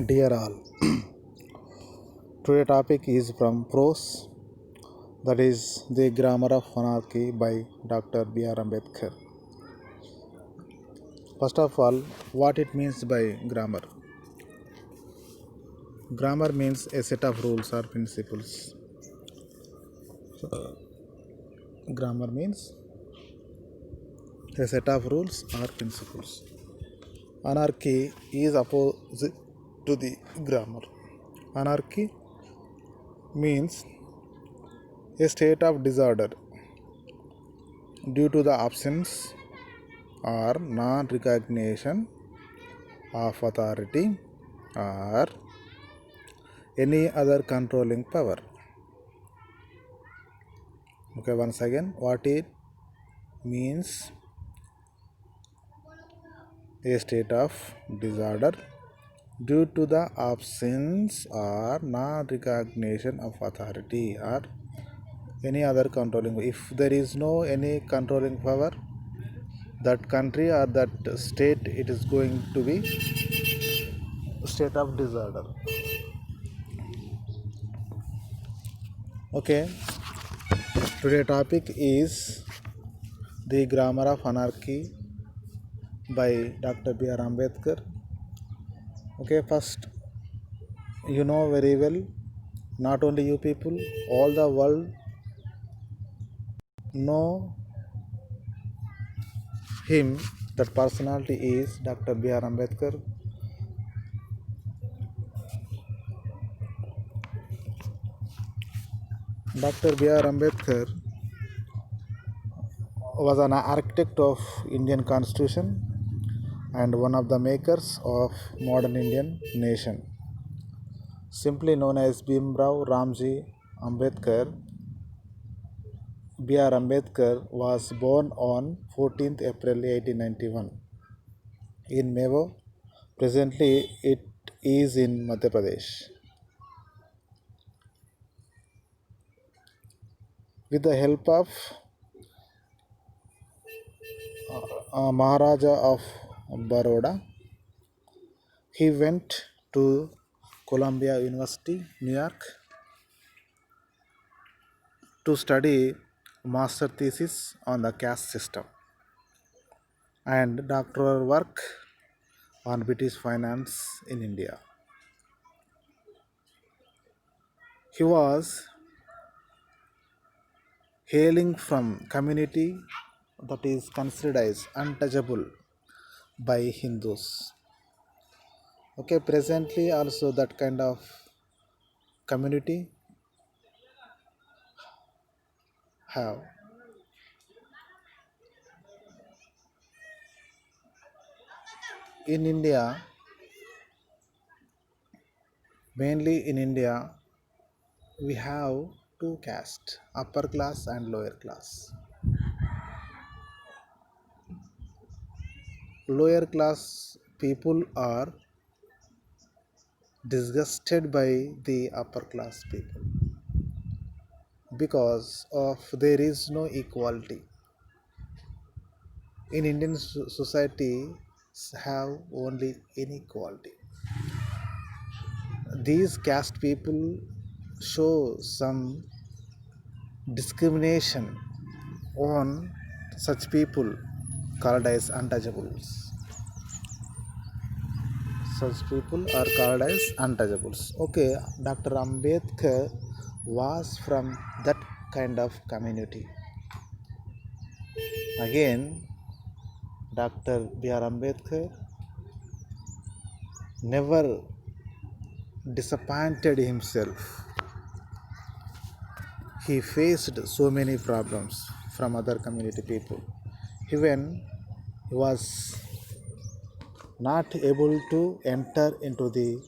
Dear all, today topic is from prose, that is the grammar of anarchy by Dr. B.R. Ambedkar. First of all, what it means by grammar? Grammar means a set of rules or principles. Grammar means a set of rules or principles. Anarchy is opposite to the grammar. Anarchy means a state of disorder due to the absence or non recognition of authority or any other controlling power. Okay, once again, what it means: a state of disorder due to the absence or non recognition of authority or any other controlling. If there is no any controlling power, that country or that state, it is going to be state of disorder. Okay, today topic is the grammar of anarchy by Dr. B.R. Ambedkar. Okay, first, you know very well, not only you people, all the world know him. That personality is Dr. B.R. Ambedkar. Dr. B.R. Ambedkar was an architect of Indian Constitution and one of the makers of modern Indian nation. Simply known as Bhimrao Ramji Ambedkar, B.R. Ambedkar was born on 14th April 1891 in Mevo. Presently, it is in Madhya Pradesh. With the help of Maharaja of Baroda, he went to Columbia University, New York, to study master thesis on the caste system and doctoral work on British finance in India. He was hailing from community that is considered as untouchable by Hindus. Okay, presently also that kind of community have. In India, mainly in India, we have two castes, upper class and lower class. Lower class people are disgusted by the upper class people because of there is no equality. In Indian society have only inequality. These caste people show some discrimination on such people called as untouchables. Such people are called as untouchables. Okay, Dr. Ambedkar was from that kind of community. Again, Dr. B.R. Ambedkar never disappointed himself. He faced so many problems from other community people. Even he was not able to enter into the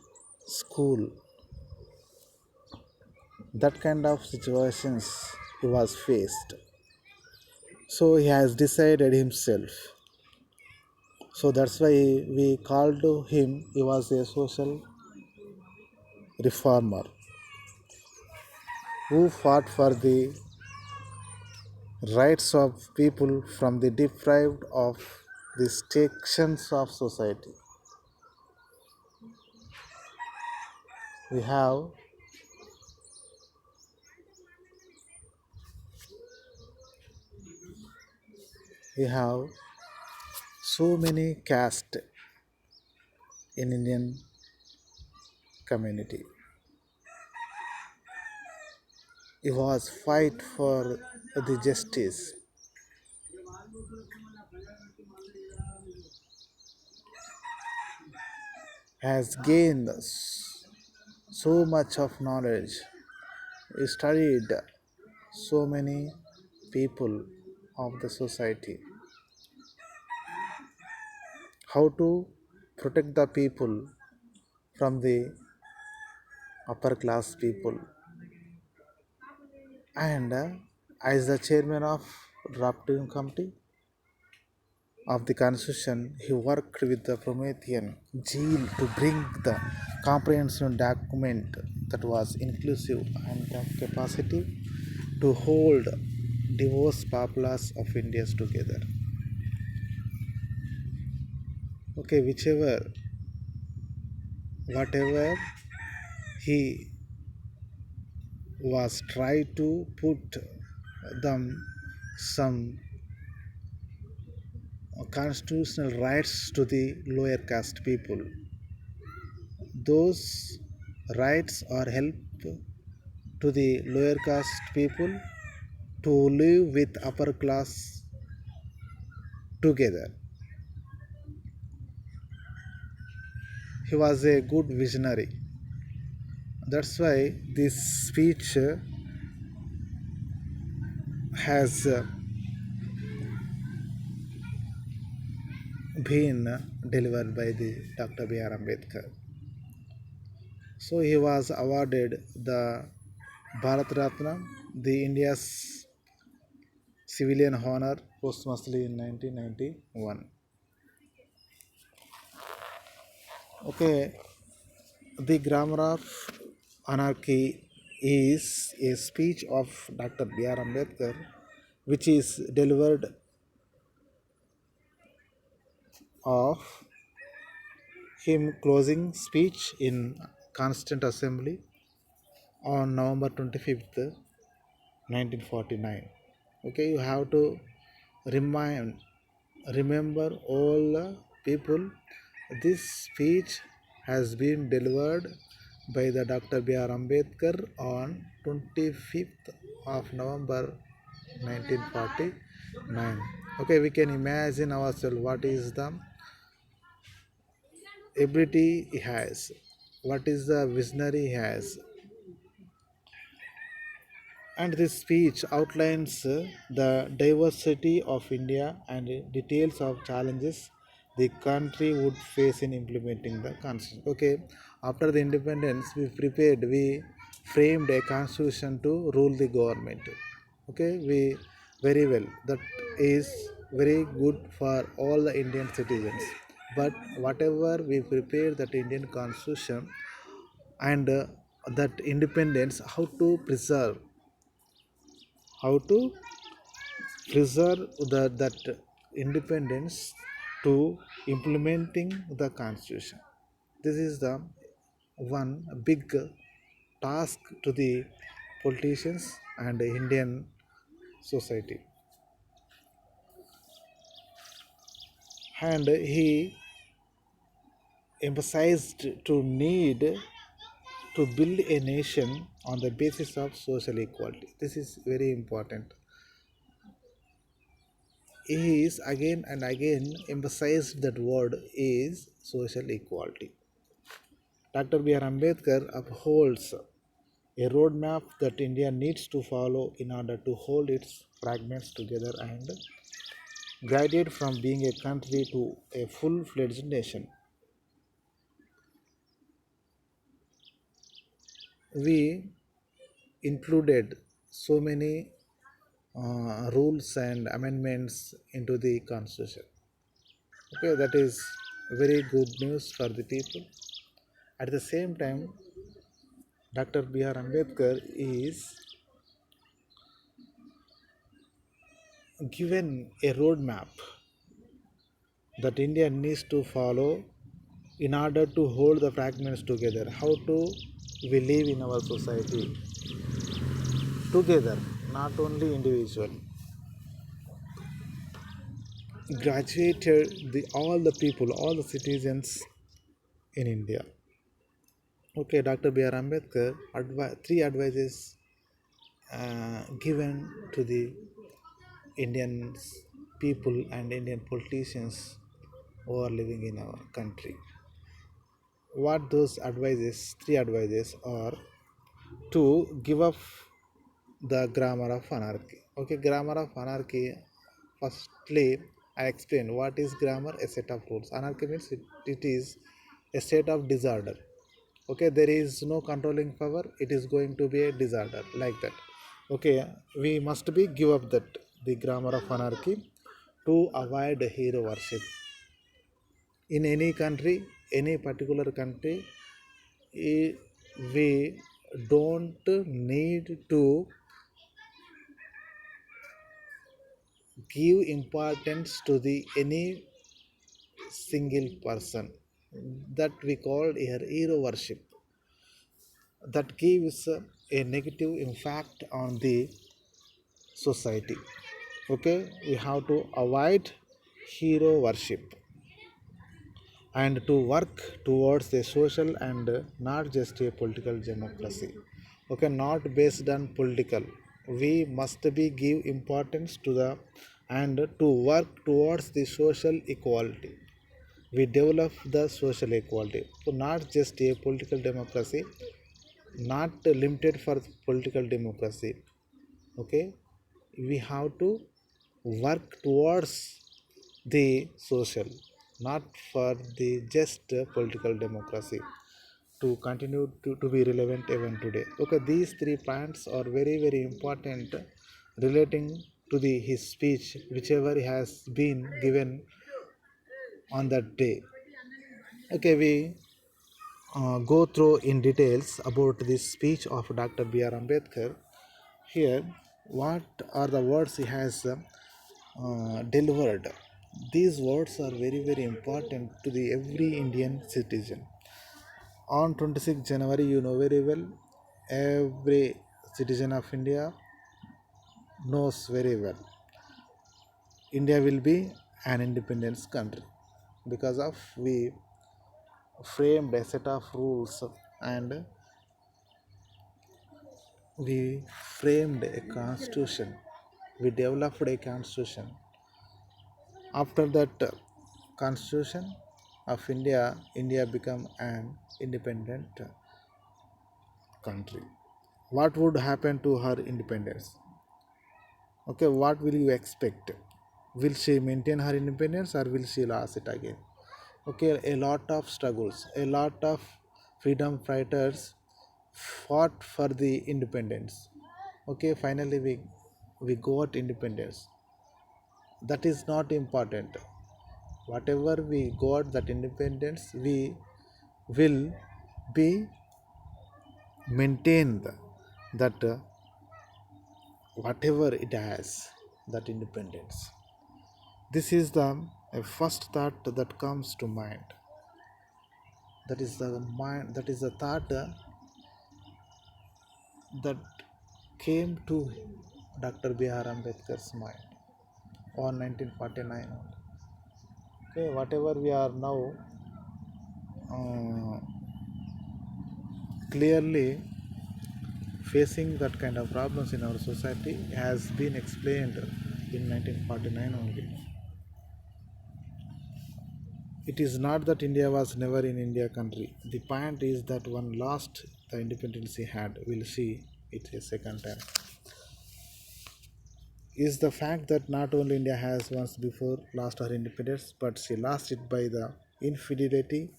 school. That kind of situations he was faced. So he has decided himself. So that's why we called him, he was a social reformer who fought for the rights of people from the deprived of the sections of society. we have we have so many caste in Indian community. He was fight for the justice, has gained so much of knowledge. He studied so many people of the society, how to protect the people from the upper class people. And as the chairman of drafting committee of the constitution, he worked with the Promethean zeal to bring the comprehensive document that was inclusive and the capacity to hold diverse populace of Indians together. Okay, whatever he was try to put them some constitutional rights to the lower caste people. Those rights are help to the lower caste people to live with upper class together. He was a good visionary. That's why this speech has been delivered by the Dr. B.R. Ambedkar. So he was awarded the Bharat Ratna, the India's civilian honor, posthumously in 1991. Okay, the Grammar of Anarchy is a speech of Dr. B.R. Ambedkar, which is delivered of him closing speech in Constituent Assembly on November 25th, 1949. Okay, you have to remind remember all the people. This speech has been delivered by the Dr. B.R. Ambedkar on 25th of November 1949. Okay, we can imagine ourselves what is the ability he has, what is the visionary he has. And this speech outlines the diversity of India and details of challenges the country would face in implementing the constitution. Okay, after the independence, we framed a constitution to rule the government. Okay, we very well. That is very good for all the Indian citizens. But whatever we prepared that Indian constitution and that independence, how to preserve that independence to implementing the constitution. This is the one big task to the politicians and the Indian society. And he emphasized to need to build a nation on the basis of social equality. This is very important. He is again and again emphasized that word is social equality. Dr. B.R. Ambedkar upholds a roadmap that India needs to follow in order to hold its fragments together and graduate from being a country to a full-fledged nation. We included so many rules and amendments into the constitution. Okay, that is very good news for the people. At the same time, Dr. B.R. Ambedkar is given a roadmap that India needs to follow in order to hold the fragments together. How to we live in our society together, not only individual. Graduated all the people, all the citizens in India. Okay, Dr. B.R. Ambedkar three advices given to the Indian people and Indian politicians who are living in our country. What those advices, three advices, are to give up the grammar of anarchy. Okay, grammar of anarchy. Firstly, I explain what is grammar, a set of rules. Anarchy means it is a state of disorder. Okay, there is no controlling power, it is going to be a disorder like that. Okay, we must be give up that the grammar of anarchy to avoid hero worship in any country, any particular country. We don't need to give importance to the any single person, that we call here hero worship, that gives a negative impact on the society. Okay, we have to avoid hero worship and to work towards a social and not just a political democracy. Okay, not based on political, we must be give importance to the and to work towards the social equality. We develop the social equality, so not just a political democracy, not limited for political democracy. Okay, we have to work towards the social, not for the just political democracy, to continue to be relevant even today. Okay, these three points are very very important relating to the his speech whichever has been given on that day. Okay, we go through in details about this speech of Dr. B.R. Ambedkar. Here, what are the words he has delivered? These words are very very important to the every Indian citizen. On 26th January, you know very well, every citizen of India knows very well. India will be an independence country because of we framed a set of rules and we framed a constitution. We developed a constitution. After that constitution of India, India became an independent country. What would happen to her independence? Okay, what will you expect? Will she maintain her independence or will she lose it again? Okay, a lot of struggles, a lot of freedom fighters fought for the independence. Okay, finally we got independence. That is not important. Whatever we got that independence, we will be maintained that whatever it has, that independence. This is the first thought that comes to mind. That is the mind. That is the thought that came to Dr. B.R. Ambedkar's mind on 1949. Okay, whatever we are now uh, clearly facing that kind of problems in our society has been explained in 1949 only. It is not that India was never in India country. The point is that one lost the independence he had. We'll see it a second time. Is the fact that not only India has once before lost her independence, but she lost it by the infidelity,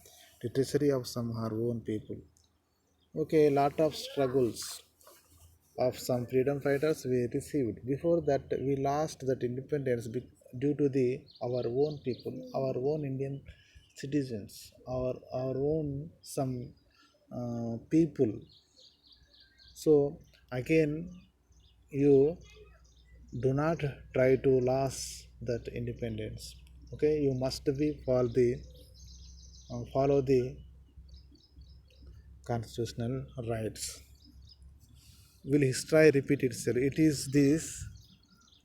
the treachery of some her own people. Okay, a lot of struggles of some freedom fighters we received. Before that, we lost that independence due to the our own people, our own Indian citizens, our own some people. So again, you do not try to lose that independence. Okay, you must be follow the constitutional rights. Will history repeat itself? It is this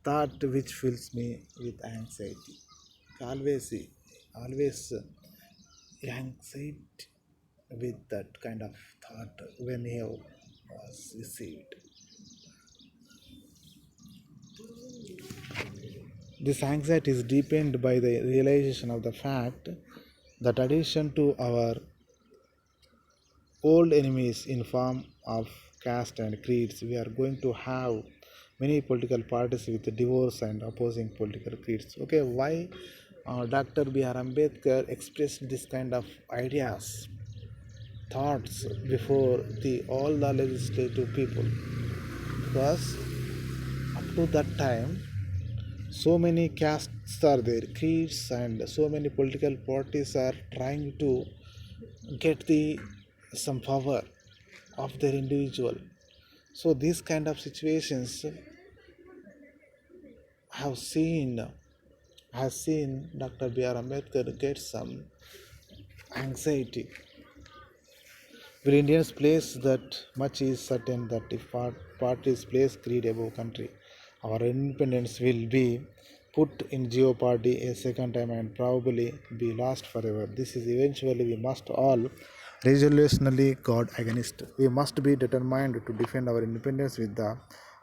thought which fills me with anxiety. Always, always anxiety with that kind of thought when he was received. This anxiety is deepened by the realization of the fact that addition to our old enemies in form of caste and creeds, we are going to have many political parties with divorce and opposing political creeds. Okay, why Dr. B.R. Ambedkar expressed this kind of ideas, thoughts before the all the legislative people? Because up to that time, so many castes are there, creeds, and so many political parties are trying to get the some power of their individual. So these kind of situations have seen has seen Dr. B.R. Ambedkar get some anxiety. Will Indians place that much is certain that if parties place creed above country, our independence will be put in jeopardy a second time and probably be lost forever. This is eventually we must all resolutionally guard against. We must be determined to defend our independence with the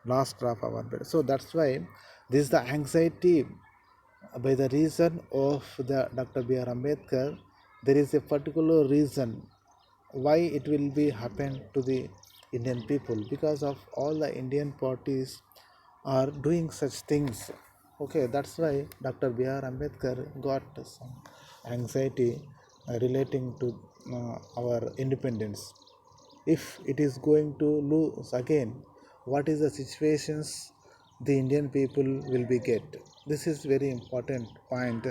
last drop of our blood. So that's why this is the anxiety by the reason of the Dr. B.R. Ambedkar. There is a particular reason why it will be happen to the Indian people, because of all the Indian parties are doing such things. Okay, that's why Dr. B.R. Ambedkar got some anxiety relating to our independence. If it is going to lose again, what is the situations the Indian people will be get? This is very important point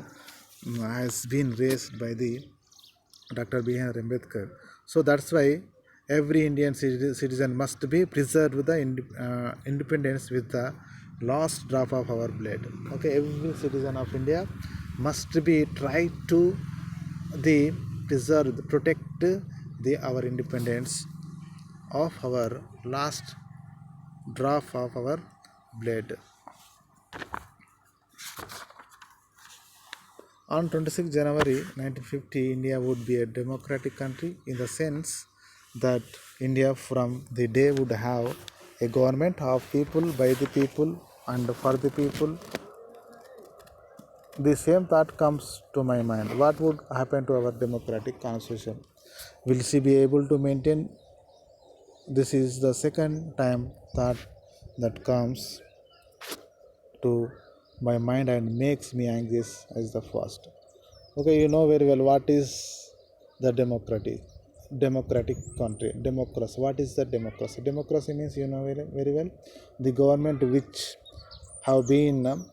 has been raised by the Dr. B.R. Ambedkar. So that's why every Indian citizen must be preserved the independence with the last drop of our blood. Okay, every citizen of India must be try to the preserve, protect the our independence of our last drop of our blood. On 26 January 1950, India would be a democratic country in the sense that India from the day would have a government of people, by the people, and for the people. The same thought comes to my mind. What would happen to our democratic constitution? Will she be able to maintain? This is the second time thought that comes to my mind and makes me anxious as the first. Okay, you know very well what is the democratic country, democracy. What is the democracy? Democracy means, you know very well, the government which have been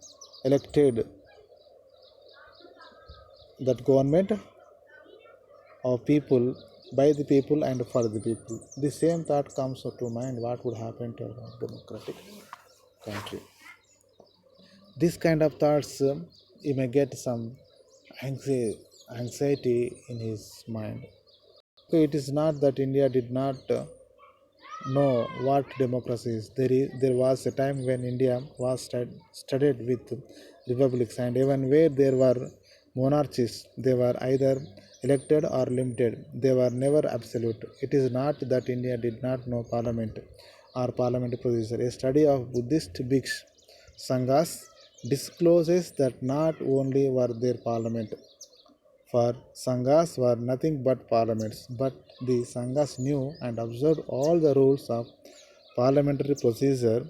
elected, that government of people, by the people, and for the people. The same thought comes to mind. What would happen to our democratic country? This kind of thoughts, you may get some anxiety in his mind. So it is not that India did not know what democracy is. There was a time when India was studied with republics, and even where there were monarchies, they were either elected or limited. They were never absolute. It is not that India did not know parliament or parliamentary procedure. A study of Buddhist bhiksh sanghas discloses that not only were there parliament, for Sanghas were nothing but parliaments, but the Sanghas knew and observed all the rules of parliamentary procedure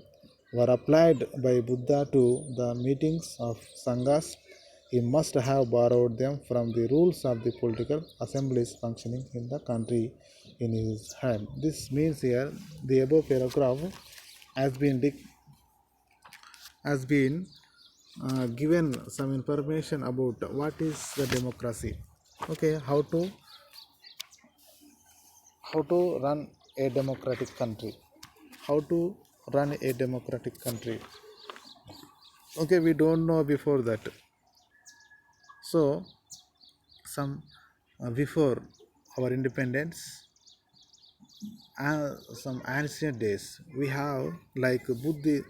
were applied by Buddha to the meetings of Sanghas. He must have borrowed them from the rules of the political assemblies functioning in the country in his hand. This means here the above paragraph has been has been given some information about what is the democracy. Okay, how to run a democratic country, how to run a democratic country. Okay, we don't know before that. So some before our independence, some ancient days we have like Buddha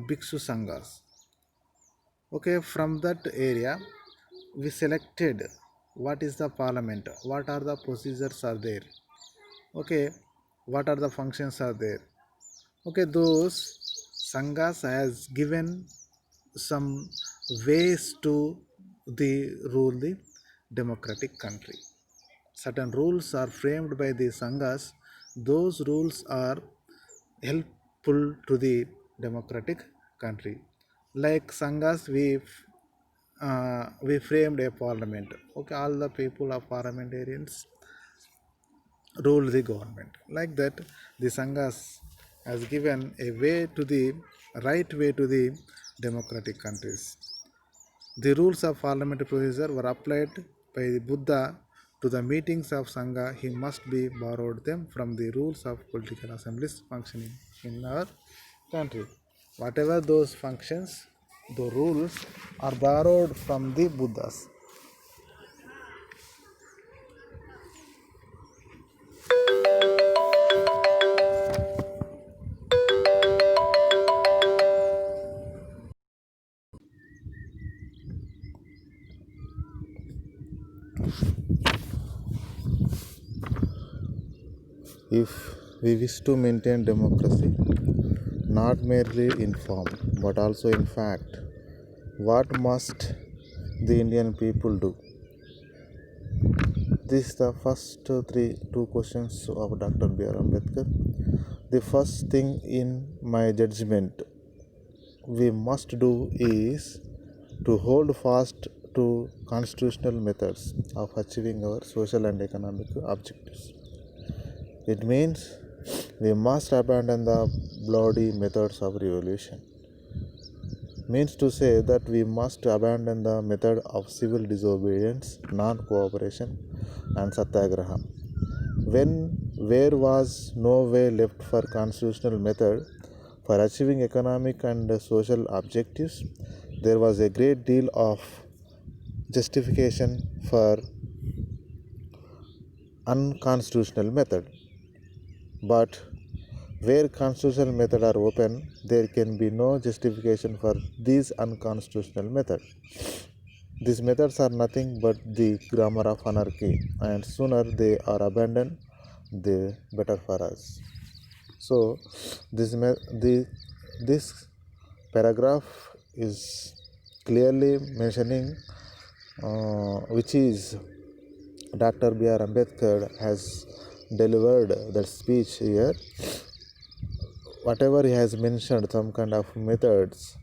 Bhikshu Sanghas. Okay, from that area we selected what is the parliament, what are the procedures are there, okay, what are the functions are there. Okay, those sanghas has given some ways to the rule the democratic country. Certain rules are framed by the sanghas. Those rules are helpful to the democratic country. Like sanghas we framed a parliament. Okay, all the people are parliamentarians rule the government. Like that, the Sanghas has given a way to the right way to the democratic countries. The rules of parliamentary procedure were applied by the Buddha to the meetings of Sangha. He must be borrowed them from the rules of political assemblies functioning in our country. Whatever those functions, the rules are borrowed from the Buddhas. If we wish to maintain democracy, not merely in form but also in fact, what must the Indian people do? This is the first two questions of Dr. B.R. Ambedkar. The first thing in my judgment we must do is to hold fast to constitutional methods of achieving our social and economic objectives. It means we must abandon the bloody methods of revolution. Means to say that we must abandon the method of civil disobedience, non-cooperation and satyagraha. When there was no way left for constitutional method for achieving economic and social objectives, there was a great deal of justification for unconstitutional method. But where constitutional methods are open, there can be no justification for these unconstitutional methods. These methods are nothing but the grammar of anarchy, and sooner they are abandoned, the better for us. So, this paragraph is clearly mentioning which is Dr. B.R. Ambedkar has delivered that speech here. Whatever he has mentioned, some kind of methods,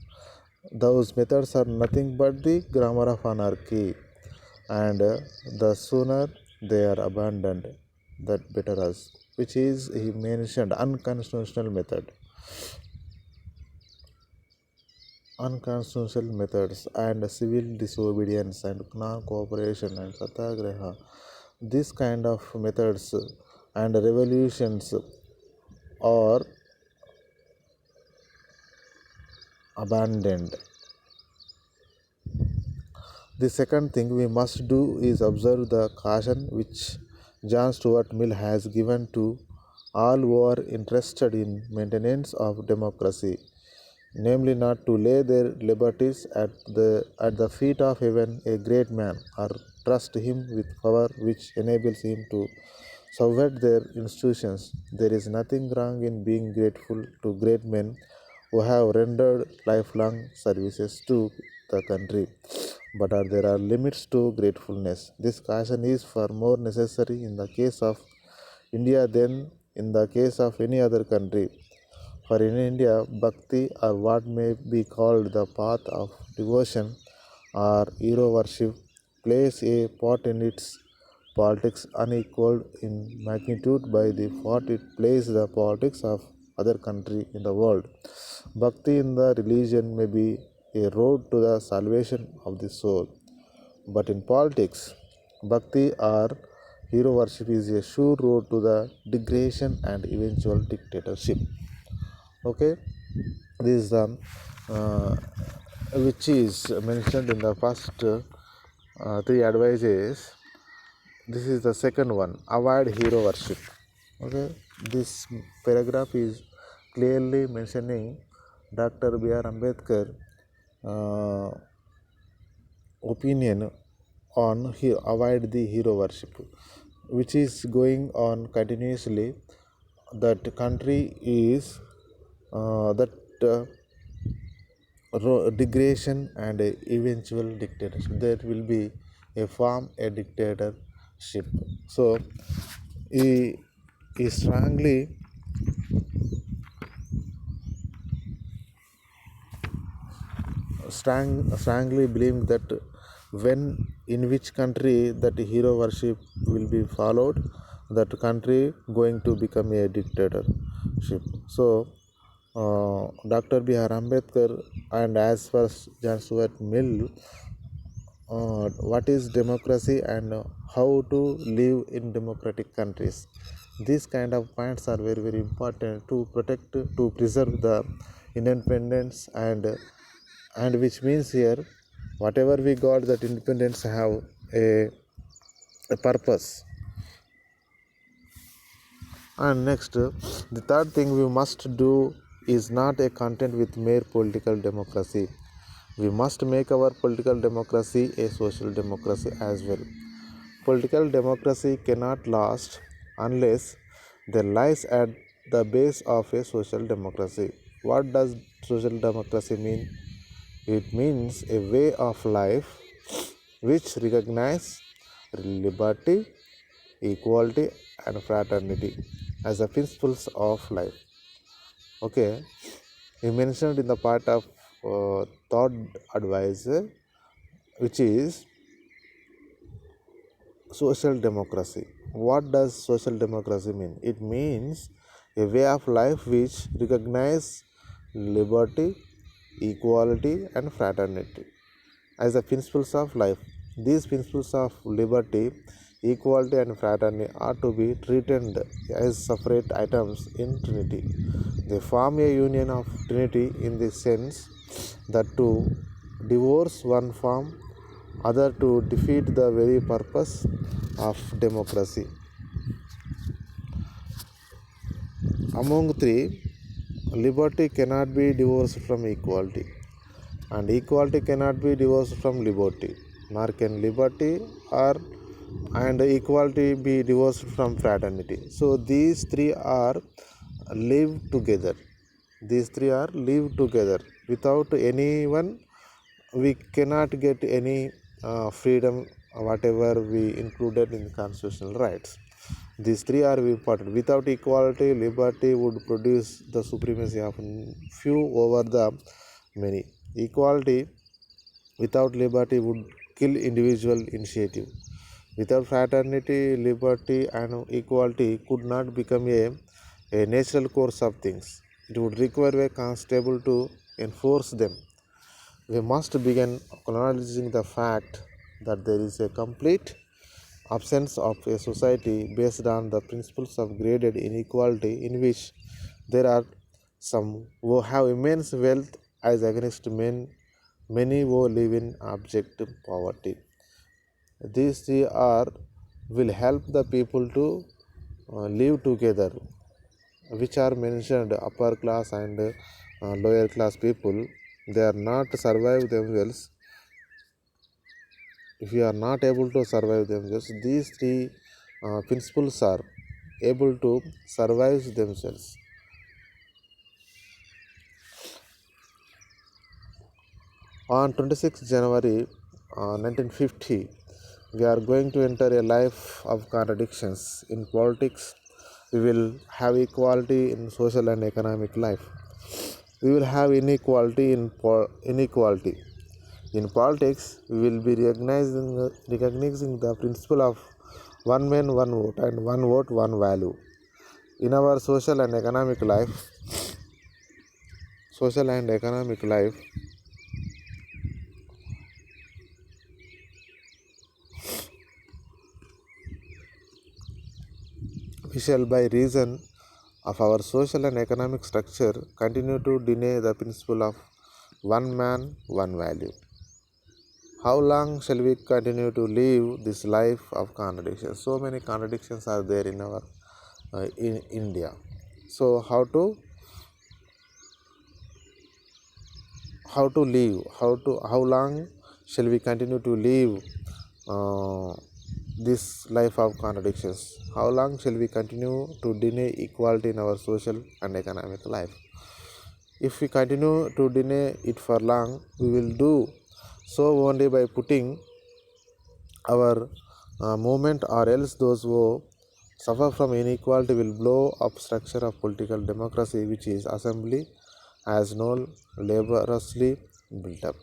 those methods are nothing but the grammar of anarchy, and the sooner they are abandoned, that better us. Which is he mentioned unconstitutional method. Unconstitutional methods and civil disobedience and non-cooperation and satyagraha, this kind of methods and revolutions are abandoned. The second thing we must do is observe the caution which John Stuart Mill has given to all who are interested in maintenance of democracy, namely not to lay their liberties at the feet of even a great man, or trust him with power which enables him to subvert their institutions. There is nothing wrong in being grateful to great men who have rendered lifelong services to the country, but there are limits to gratefulness. This caution is far more necessary in the case of India than in the case of any other country. For in India, bhakti, or what may be called the path of devotion or hero worship, plays a part in its politics unequaled in magnitude by the part it plays the politics of other country in the world. Bhakti in the religion may be a road to the salvation of the soul, but in politics, bhakti or hero worship is a sure road to the degradation and eventual dictatorship. Okay, this is the which is mentioned in the first three advices. this is the second one, avoid hero worship. Okay, this paragraph is clearly mentioning Dr. B.R. Ambedkar uh, opinion on avoid the hero worship, which is going on continuously. That country is that degradation and eventual dictatorship. There will be a dictatorship. So he strongly believe that when in which country that hero worship will be followed, that country going to become a dictatorship. So Dr. B.R. Ambedkar and as for John Stuart Mill, what is democracy and how to live in democratic countries. These kind of points are very very important to protect, to preserve the independence, and which means here whatever we got that independence have a purpose. And next, the third thing we must do is not a content with mere political democracy. We must make our political democracy a social democracy as well. Political democracy cannot last unless there lies at the base of a social democracy. What does social democracy mean? It means a way of life which recognizes liberty, equality, and fraternity as the principles of life. Okay, he mentioned in the part of thought advice, which is social democracy. What does social democracy mean? It means a way of life which recognizes liberty, equality, and fraternity as the principles of life. These principles of liberty, equality, and fraternity are to be treated as separate items in Trinity. They form a union of Trinity in the sense that to divorce one form other to defeat the very purpose of democracy. Among three, liberty cannot be divorced from equality, and equality cannot be divorced from liberty, nor can liberty or and equality be divorced from fraternity. So these three are live together. These three are live together. Without anyone, we cannot get any freedom, whatever we included in constitutional rights. These three are important. Without equality, liberty would produce the supremacy of few over the many. Equality without liberty would kill individual initiative. Without fraternity, liberty, and equality could not become a natural course of things. It would require a constable to enforce them. We must begin acknowledging the fact that there is a complete absence of a society based on the principles of graded inequality, in which there are some who have immense wealth as against many who live in abject poverty. These three are will help the people to live together, which are mentioned upper class and lower class people. They are not survive themselves. If you are not able to survive themselves, these three principles are able to survive themselves. On 26th January 1950, we are going to enter a life of contradictions. In politics, we will have equality in social and economic life. We will have inequality in inequality. In politics, we will be recognizing the principle of one man, one vote, and one vote, one value. In our social and economic life, we shall, by reason of our social and economic structure, continue to deny the principle of one man, one value. How long shall we continue to live this life of contradictions? So many contradictions are there in our in India. So how to live? How long shall we continue to live uh, this life of contradictions? How long shall we continue to deny equality in our social and economic life? If we continue to deny it for long, we will do so only by putting our movement, or else those who suffer from inequality will blow up structure of political democracy, which is assembly has no laboriously built up.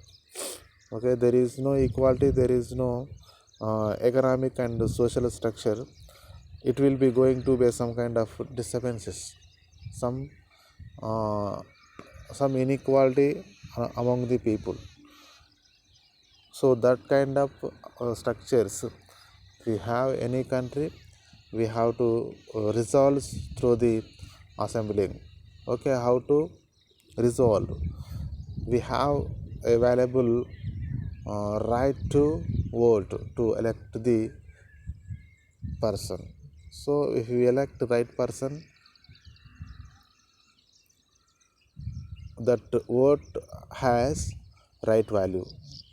Okay, there is no equality, there is no economic and social structure. It will be going to be some kind of disturbances, some uh, some inequality among the people. So that kind of structures, if we have any country, we have to resolve through the assembling. Okay, how to resolve? We have available right to vote to elect the person. So if we elect the right person, that vote has right value.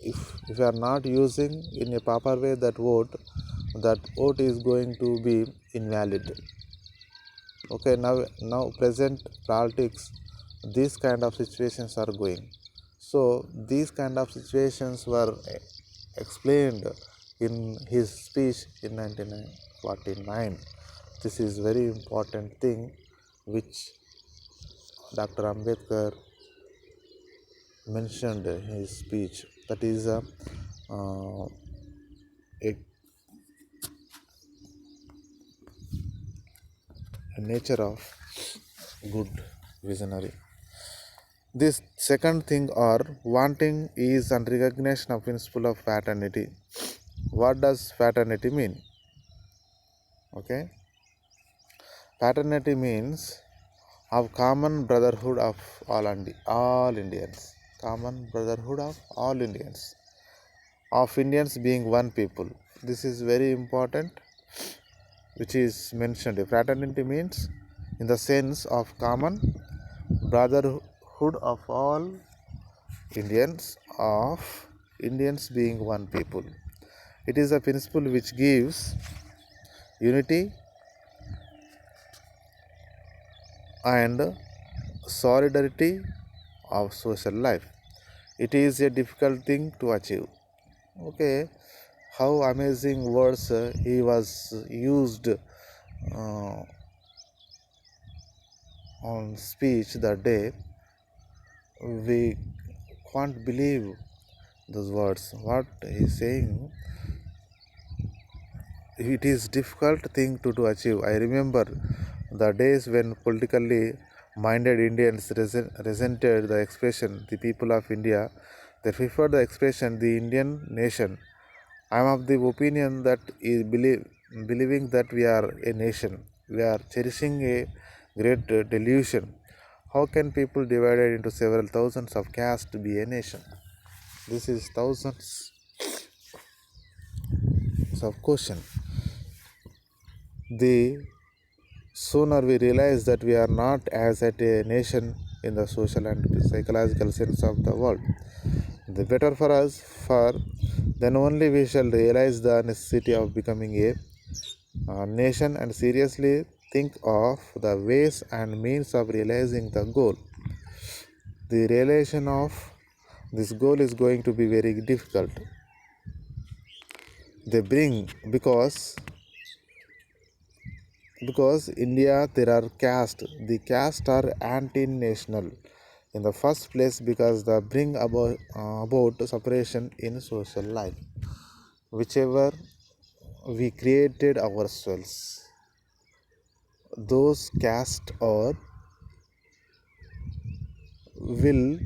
If you are not using in a proper way that vote is going to be invalid. Okay, now present politics, these kind of situations are going. So these kind of situations were explained in his speech in 1949. This is very important thing which Dr. Ambedkar mentioned in his speech. That is a nature of good visionary. This second thing or wanting is and recognition of principle of fraternity. What does fraternity mean? Okay, fraternity means of common brotherhood of all Indians. Common brotherhood of all Indians. Of Indians being one people. This is very important, which is mentioned. Fraternity means in the sense of common brotherhood of all Indians being one people. It is a principle which gives unity and solidarity of social life. It is a difficult thing to achieve. Okay, how amazing words he was used on speech that day. We can't believe those words. What he is saying, it is difficult thing to achieve. I remember the days when politically minded Indians resented the expression the people of India. They preferred the expression the Indian nation. I am of the opinion that is believing that we are a nation. We are cherishing a great delusion. How can people divided into several thousands of castes be a nation? This is thousands of question. The sooner we realize that we are not as at a nation in the social and psychological sense of the word, the better for us, for then only we shall realize the necessity of becoming a nation and seriously think of the ways and means of realizing the goal. The realization of this goal is going to be very difficult. They bring because India there are castes. The castes are anti-national in the first place because they bring about separation in social life, whichever we created ourselves. Those castes or will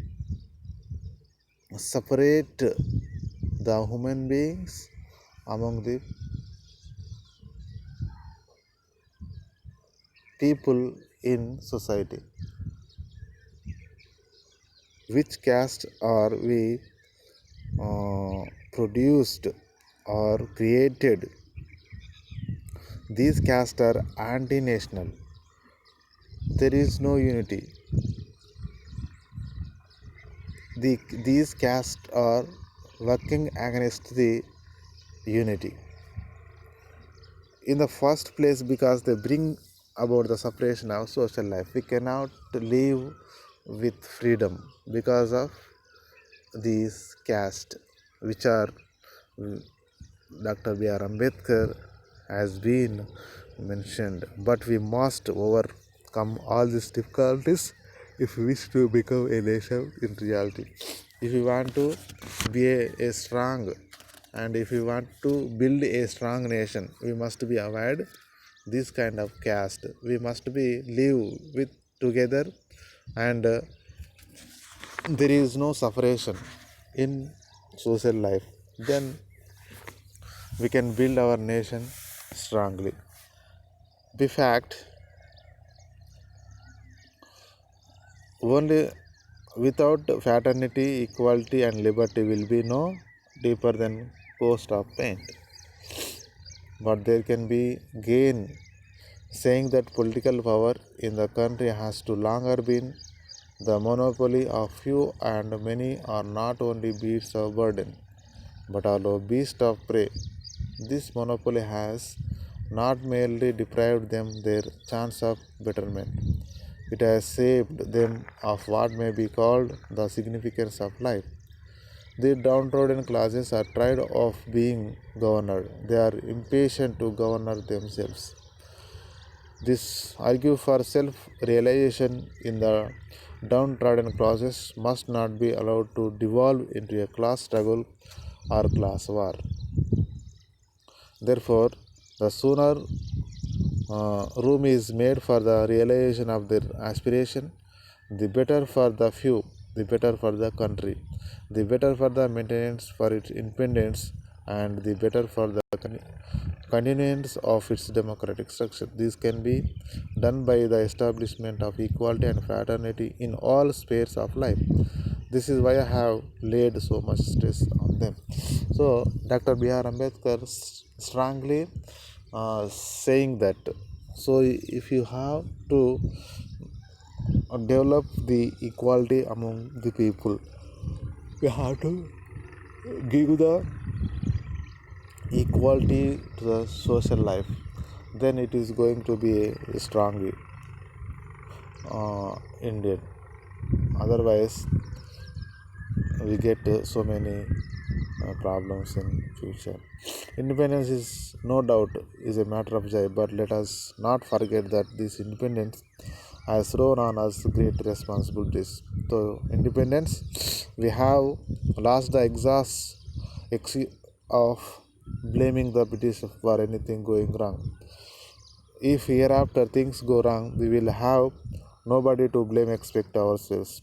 separate the human beings among the people in society. Which caste are we produced or created. These castes are anti-national. There is no unity. These castes are working against the unity. In the first place, because they bring about the separation of social life. We cannot live with freedom because of these castes, which are Dr. B.R. Ambedkar has been mentioned. But we must overcome all these difficulties if we wish to become a nation in reality. If we want to be a strong, and if we want to build a strong nation, we must be avoid this kind of caste. We must be live with together, and there is no separation in social life. Then we can build our nation strongly. The fact, only without fraternity, equality, and liberty will be no deeper than coast of paint. But there can be gain, saying that political power in the country has to longer been the monopoly of few, and many are not only beasts of burden but also beasts of prey. This monopoly has not merely deprived them their chance of betterment, it has saved them of what may be called the significance of life. The downtrodden classes are tired of being governed. They are impatient to govern themselves. This argue for self-realization in the downtrodden classes must not be allowed to devolve into a class struggle or class war. Therefore, the sooner room is made for the realization of their aspiration, the better for the few, the better for the country, the better for the maintenance for its independence, and the better for the continuance of its democratic structure. This can be done by the establishment of equality and fraternity in all spheres of life. This is why I have laid so much stress on them. So, Dr. B.R. Ambedkar strongly saying that. So, if you have to develop the equality among the people, you have to give the equality to the social life. Then it is going to be a strong Indian. Otherwise, we get so many problems in future. Independence is no doubt is a matter of joy, but let us not forget that this independence has thrown on us great responsibilities. So independence, we have lost the exhaust of blaming the British for anything going wrong. If hereafter things go wrong, we will have nobody to blame except ourselves.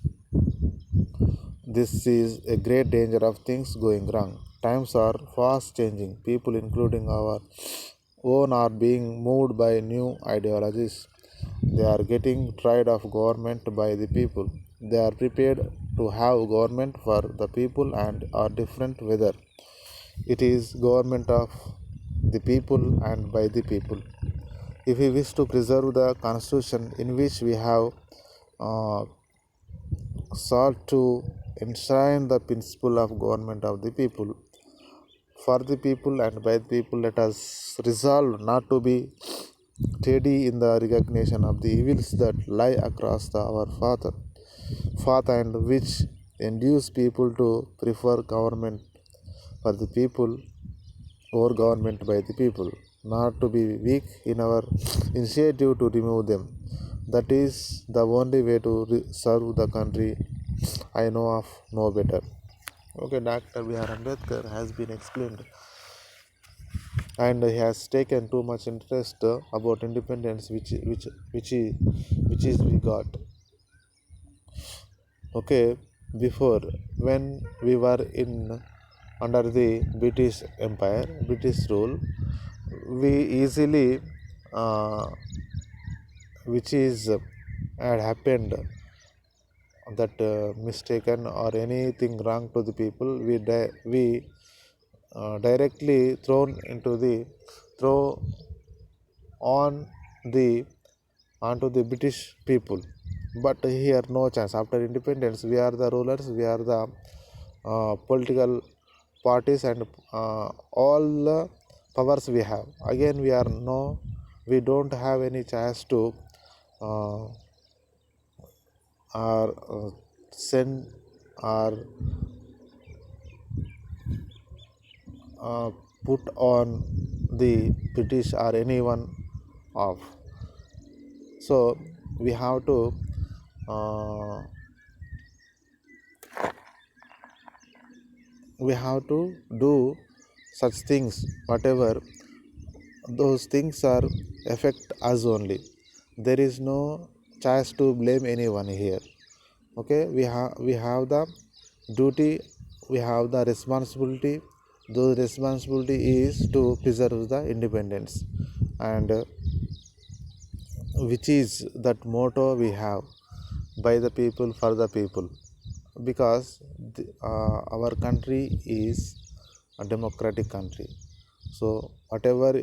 This is a great danger of things going wrong. Times are fast changing. People, including our own, are being moved by new ideologies. They are getting tired of government by the people. They are prepared to have government for the people and are different whether it is government of the people and by the people. If we wish to preserve the constitution in which we have uh, sought to enshrine the principle of government of the people, for the people and by the people, let us resolve not to be steady in the recognition of the evils that lie across our path and which induce people to prefer government for the people over government by the people, not to be weak in our initiative to remove them. That is the only way to serve the country. I know of no better. Okay, Dr. B.R. Ambedkar has been explained, and he has taken too much interest about independence, which is we got. Okay, before, when we were in under the British Empire, British rule, we easily, uh, which is had happened that mistaken or anything wrong to the people, we directly throw on the onto the British people. But here no chance. After independence, we are the rulers, we are the political parties, and all the powers we have. Again, we don't have any chance to uh, send or uh, put on the British or anyone off. So we have to uh, do such things. Whatever those things are affect us only. There is no chance to blame anyone here. Okay, we have the duty, we have the responsibility. The responsibility is to preserve the independence, and which is that motto we have: by the people, for the people. Because our country is a democratic country, so whatever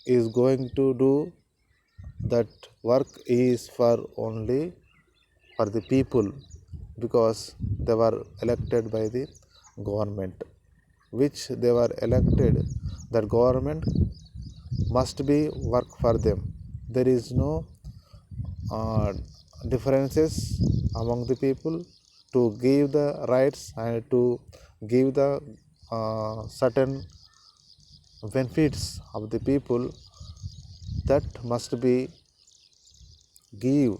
is going to do, that work is for only for the people, because they were elected by the government, which they were elected. That government must be work for them. There is no uh, differences among the people to give the rights and to give the certain benefits of the people, that must be give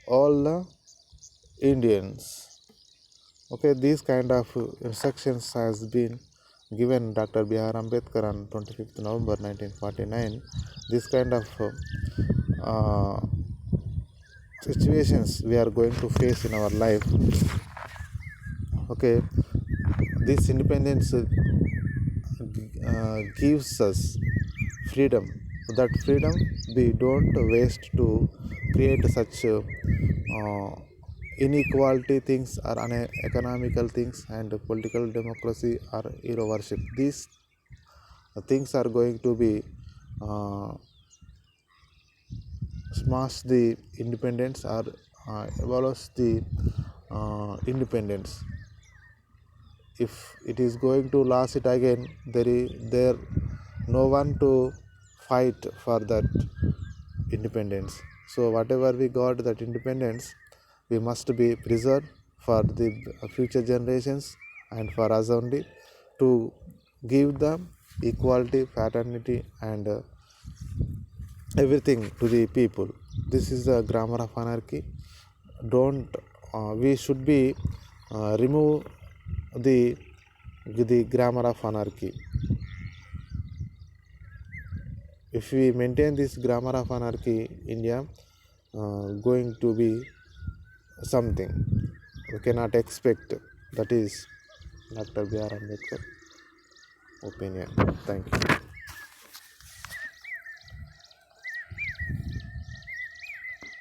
all the Indians. Okay, these kind of instructions has been given Dr. B.R. Ambedkar on 25th November 1949. This kind of uh, situations we are going to face in our life. Okay, this independence gives us freedom. That freedom we don't waste to create such inequality things or economical things and political democracy or hero worship. These things are going to be uh, smash the independence or abolish the independence. If it is going to last it again, there no one to fight for that independence. So whatever we got that independence, we must be preserved for the future generations and for us only, to give them equality, fraternity, and everything to the people. This is the grammar of anarchy. Don't We should be remove the grammar of anarchy. If we maintain this grammar of anarchy, India going to be something we cannot expect. That is Dr. B.R. Ambedkar opinion. Thank you.